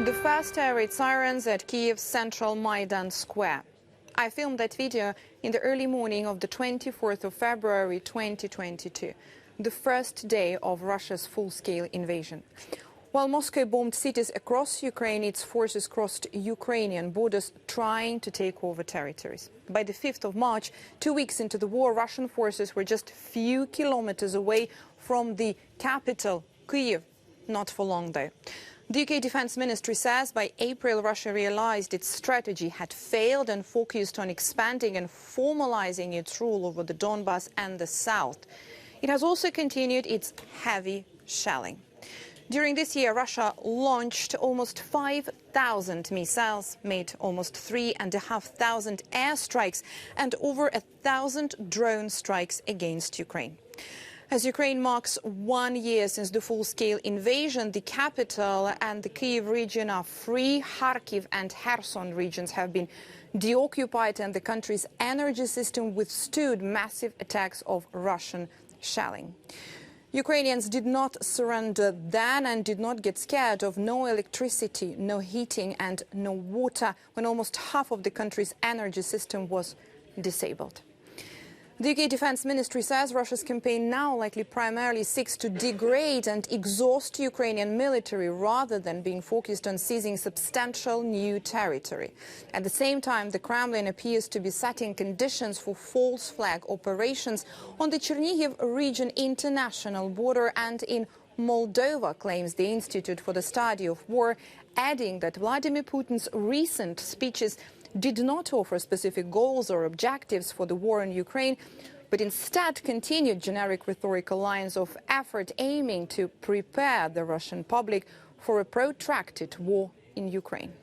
The first air raid sirens at Kiev's central Maidan Square. I filmed that video in the early morning of the 24th of February 2022, the first day of Russia's full-scale invasion. While Moscow bombed cities across Ukraine, its forces crossed Ukrainian borders trying to take over territories. By the 5th of March, 2 weeks into the war, Russian forces were just a few kilometers away from the capital, Kyiv. Not for long, though. The UK Defence Ministry says by April, Russia realized its strategy had failed and focused on expanding and formalizing its rule over the Donbas and the south. It has also continued its heavy shelling. During this year, Russia launched almost 5,000 missiles, made almost 3,500 airstrikes and over 1,000 drone strikes against Ukraine. As Ukraine marks 1 year since the full-scale invasion, the capital and the Kyiv region are free. Kharkiv and Kherson regions have been deoccupied, and the country's energy system withstood massive attacks of Russian shelling. Ukrainians did not surrender then and did not get scared of no electricity, no heating and no water when almost half of the country's energy system was disabled. The UK Defence Ministry says Russia's campaign now likely primarily seeks to degrade and exhaust Ukrainian military rather than being focused on seizing substantial new territory. At the same time, the Kremlin appears to be setting conditions for false flag operations on the Chernigovской region international border and in Moldova, claims the Institute for the Study of War, adding that Vladimir Putin's recent speeches did not offer specific goals or objectives for the war in Ukraine, but instead continued generic rhetorical lines of effort aiming to prepare the Russian public for a protracted war in Ukraine.